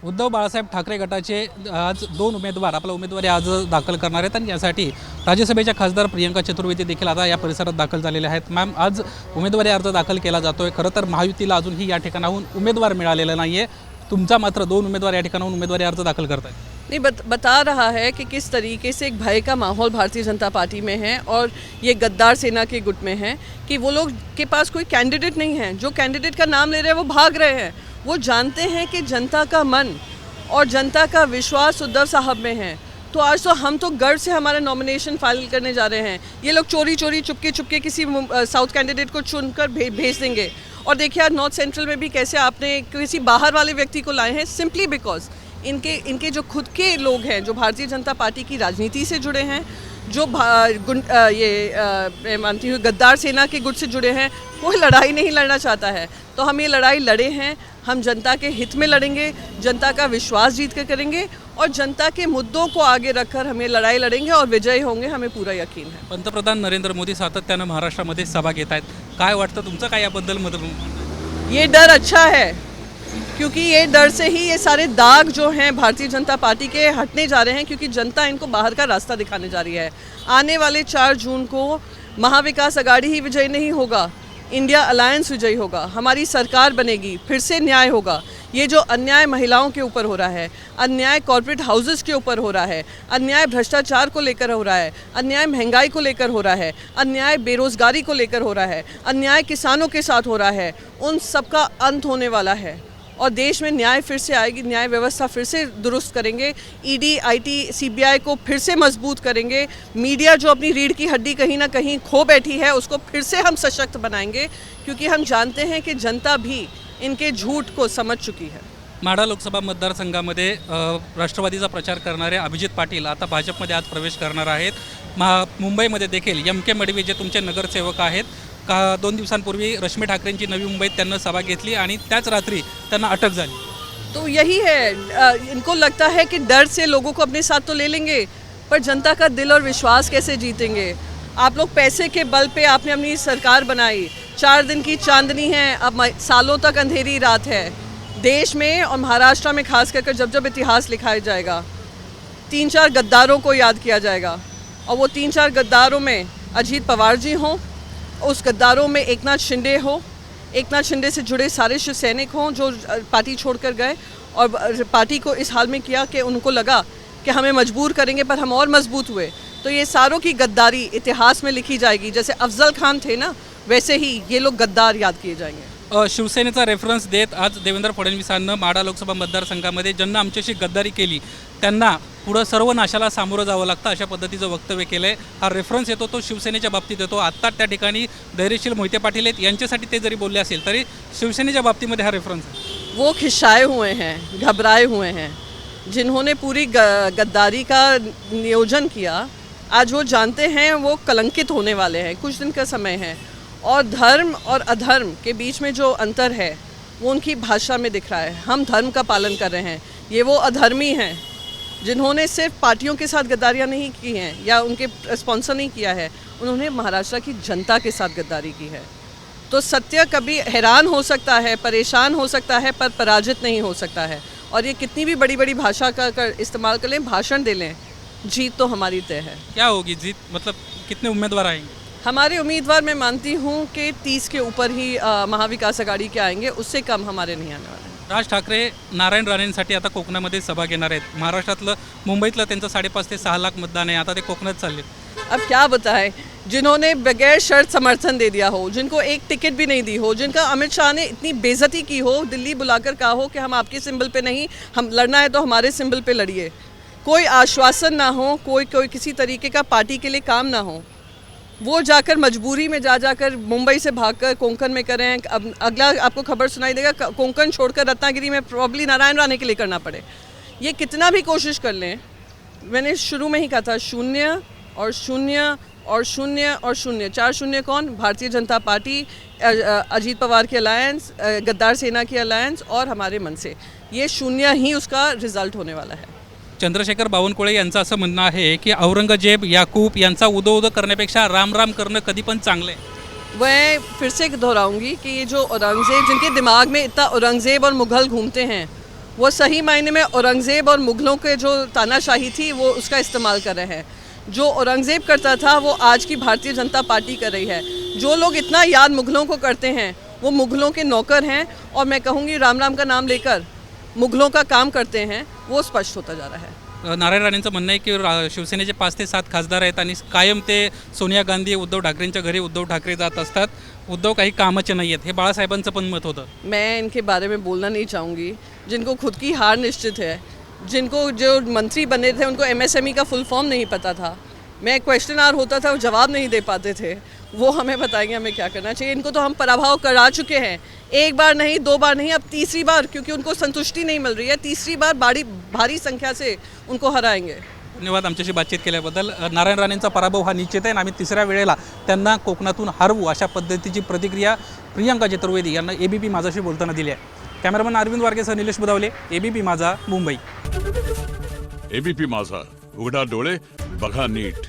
उद्धव बाळासाहेब ठाकरे गटाचे आज दोन उमेदवार आपला उमेदवारी आज दाखल करणार आहेत आणि यासाठी राज्यसभेच्या खासदार प्रियंका चतुर्वेदी देखील आता या परिसरात दाखल झालेले आहेत। मॅम, आज उमेदवारी अर्ज दाखल केला जातोय। खरं तर महायुतीला अजूनही या ठिकाणाहून उमेदवार मिळालेला नाही आहे। तुमचा मात्र दोन उमेदवार या ठिकाणाहून उमेदवारी अर्ज दाखल करतायत। नहीं बता रहा है कि किस तरीके से एक भय का माहौल भारतीय जनता पार्टी में है और ये गद्दार सेना के गुट में है कि वो लोग के पास कोई कैंडिडेट नहीं है। जो कैंडिडेट का नाम ले रहे हैं वो भाग रहे हैं। वो जानते हैं कि जनता का मन और जनता का विश्वास उद्धव साहब में है। तो आज तो हम तो गर्व से हमारा नॉमिनेशन फाइल करने जा रहे हैं। ये लोग चोरी चोरी चुपके चुपके किसी साउथ कैंडिडेट को चुनकर भेज देंगे। और देखिए आज नॉर्थ सेंट्रल में भी कैसे आपने किसी बाहर वाले व्यक्ति को लाए हैं सिंपली बिकॉज इनके जो खुद के लोग हैं जो भारतीय जनता पार्टी की राजनीति से जुड़े हैं, जो मैं मानती हूँ गद्दार सेना के गुट से जुड़े हैं, कोई लड़ाई नहीं लड़ना चाहता है। तो हम ये लड़ाई लड़े हैं, हम जनता के हित में लड़ेंगे, जनता का विश्वास जीत कर करेंगे और जनता के मुद्दों को आगे रखकर हम ये लड़ाई लड़ेंगे और विजयी होंगे, हमें पूरा यकीन है। पंतप्रधान नरेंद्र मोदी सातत्यानं महाराष्ट्रामध्ये सभा घेत आहेत। काय वाटतं तुमचं काय याबद्दल मत? ये डर अच्छा है क्योंकि ये डर से ही ये सारे दाग जो हैं भारतीय जनता पार्टी के हटने जा रहे हैं, क्योंकि जनता इनको बाहर का रास्ता दिखाने जा रही है। आने वाले 4 जून को महाविकास अघाड़ी ही विजयी नहीं होगा, इंडिया अलायंस विजयी होगा, हमारी सरकार बनेगी, फिर से न्याय होगा। ये जो अन्याय महिलाओं के ऊपर हो रहा है, अन्याय कॉर्पोरेट हाउसेस के ऊपर हो रहा है, अन्याय भ्रष्टाचार को लेकर हो रहा है, अन्याय महंगाई को लेकर हो रहा है, अन्याय बेरोजगारी को लेकर हो रहा है, अन्याय किसानों के साथ हो रहा है, उन सब का अंत होने वाला है और देश में न्याय फिर से आएगी। न्याय व्यवस्था फिर से दुरुस्त करेंगे, ईडी, आईटी, सीबीआई को फिर से मजबूत करेंगे। मीडिया जो अपनी रीढ़ की हड्डी कहीं ना कहीं खो बैठी है उसको फिर से हम सशक्त बनाएंगे, क्योंकि हम जानते हैं कि जनता भी इनके झूठ को समझ चुकी है। माढा लोकसभा मतदारसंघामध्ये राष्ट्रवादीचा प्रचार करणारे अभिजित पाटील आता भाजपमध्ये आज प्रवेश करणार आहेत। मुंबईमध्ये देखील एम के मडवी जे तुमचे नगरसेवक आहेत का 2 दिवसांपूर्वी रश्मी ठाकरेंची नवी मुंबईत त्यांना सभा घेतली आणि त्याच रात्री त्यांना अटक झाली। तो यही है, इनको लगता है कि डर से लोगों को अपने साथ तो ले लेंगे, पर जनता का दिल और विश्वास कैसे जीतेंगे। आप लोग पैसे के बल पे आपने अपनी सरकार बनाई, 4 दिन की चांदनी है, अब सालों तक अंधेरी रात है देश में और महाराष्ट्र में। खास करके जब जब इतिहास लिखाया जाएगा 3-4 गद्दारों को याद किया जाएगा और वो 3-4 गद्दारों में अजीत पवार जी हों, उस गद्दारों में एकनाथ शिंदे हो, एकनाथ शिंदे से जुड़े सारे शिव सैनिक हों जो पार्टी छोड़कर गए और पार्टी को इस हाल में किया कि उनको लगा कि हमें मजबूर करेंगे, पर हम और मजबूत हुए। तो ये सारों की गद्दारी इतिहास में लिखी जाएगी। जैसे अफजल खान थे ना, वैसे ही ये लोग गद्दार याद किए जाएंगे। शिवसेनेचा रेफरन्स देत आज देवेंद्र फडणवीसांना माढा लोकसभा मतदारसंघामध्ये ज्यांना आमच्याशी गद्दारी केली त्यांना पुढं सर्व नाशाला सामोरं जावं लागतं अशा पद्धतीचं वक्तव्य केलं आहे। हा रेफरन्स येतो तो शिवसेनेच्या बाबतीत येतो। आत्ता त्या ठिकाणी धैर्यशील मोहिते पाटील आहेत, यांच्यासाठी ते जरी बोलले असेल तरी शिवसेनेच्या बाबतीमध्ये हा रेफरन्स आहे। वो खिशाए हुए हैं, घबराए हुए हैं, जिन्होंने पूरी गद्दारी का नियोजन किया, आज वो जानते हैं वो कलंकित होने वाले हैं। कुछ दिन का समय है और धर्म और अधर्म के बीच में जो अंतर है वो उनकी भाषा में दिख रहा है। हम धर्म का पालन कर रहे हैं, ये वो अधर्मी हैं जिन्होंने सिर्फ पार्टियों के साथ गद्दारियाँ नहीं की हैं या उनके स्पॉन्सर नहीं किया है, उन्होंने महाराष्ट्र की जनता के साथ गद्दारी की है। तो सत्य कभी हैरान हो सकता है, परेशान हो सकता है, पर पराजित नहीं हो सकता है। और ये कितनी भी बड़ी बड़ी भाषा का इस्तेमाल कर लें, भाषण दे लें, जीत तो हमारी तय है। क्या होगी जीत? मतलब कितने उम्मीदवार आएंगे? हमारे उम्मीदवार मैं मानती हूँ कि 30 के ऊपर ही महाविकास आघाड़ी के आएंगे, उससे कम हमारे नहीं आने वाले। राज ठाकरे नारायण राणेंसाठी आता कोकणामध्ये सभा घेणार आहेत। महाराष्ट्रातलं मुंबईतलं त्यांचं 5.5 ते 6 लाख मतदान आहे। आता ते कोकणात चालले। अब क्या बताएं, जिन्होंने बगैर शर्त समर्थन दे दिया हो, जिनको एक टिकट भी नहीं दी हो, जिनका अमित शाह ने इतनी बेइज्जती की हो, दिल्ली बुलाकर कहा हो कि हम आपके सिंबल पे नहीं, हम लड़ना है तो हमारे सिंबल पे लड़िए, कोई आश्वासन ना हो, कोई किसी तरीके का पार्टी के लिए काम ना हो, वो जाकर मजबूरी में जाकर मुंबई से भागकर कोंकण में करें। अब अगला आपको खबर सुनाई देगा, कोंकण छोड़कर रत्नागिरी में प्रॉब्ली नारायण राणे के लिए करना पड़े। ये कितना भी कोशिश कर लें, मैंने शुरू में ही कहा था 0 और 0 और 0 और 0, 4 शून्य कौन? भारतीय जनता पार्टी, अजीत पवार की अलायंस, गद्दार सेना की अलायंस और हमारे मन से, ये 0 ही उसका रिजल्ट होने वाला है। चंद्रशेखर बावनकुळे यांचं असं म्हणणं आहे की औरंगजेब याकूब यांचा उदो करण्यापेक्षा राम राम करणं कधी पण चांगलं आहे। मैं फिर से दोहराऊंगी कि ये जो औरंगज़ेब, जिनके दिमाग में इतना औरंगज़ेब और मुग़ल घूमते हैं, वो सही मायने में औरंगज़ेब और मुग़लों के जो तानाशाही थी वो उसका इस्तेमाल कर रहे हैं। जो औरंगज़ेब करता था वो आज की भारतीय जनता पार्टी कर रही है। जो लोग इतना याद मुग़लों को करते हैं वो मुग़लों के नौकर हैं, और मैं कहूँगी राम राम का नाम लेकर मुग़लों का काम करते हैं, वो स्पष्ट होता जा रहा है। नारायण राणेंचं म्हणणं आहे की शिवसेनेचे 5 ते 7 खासदार आहेत आणि कायम ते सोनिया गांधी उद्धव ठाकरेंच्या घरी उद्धव ठाकरे जात असतात. उद्धव काही कामाचे नाही आहेत, हे बाळासाहेबांचं पण मत होतं. मैं इनके बारे में बोलना नहीं चाहूँगी. जिनको खुद की हार निश्चित है, जिनको जो मंत्री बने थे उनको MSME का फुल फॉर्म नहीं पता था, मैं क्वेश्चन आवर होता था वो जवाब नहीं दे पाते थे, वो हमें बताएंगे हमें क्या करना चाहिए. इनको तो हम पराभव करा चुके हैं, एक बार नहीं, 2 बार नहीं, अब तीसरी बार, क्योंकि उनको संतुष्टि नहीं मिल रही है, तीसरी बार भारी संख्या से उनको हराएंगे. धन्यवाद आमच्याशी बातचीत केल्याबद्दल. नारायण राणेंचा पराभव हा निश्चित आहे आणि आम्ही तिसऱ्या वेळेला त्यांना कोकणातून हरवू अशा पद्धतीची प्रतिक्रिया प्रियंका चतुर्वेदी यांना ABP माझाशी बोलताना दिली आहे. कॅमेरामन अरविंद वारकेसह निलेश बुदावले, ABP माझा, मुंबई. ABP माझा, उघडा डोळे बघा नीट.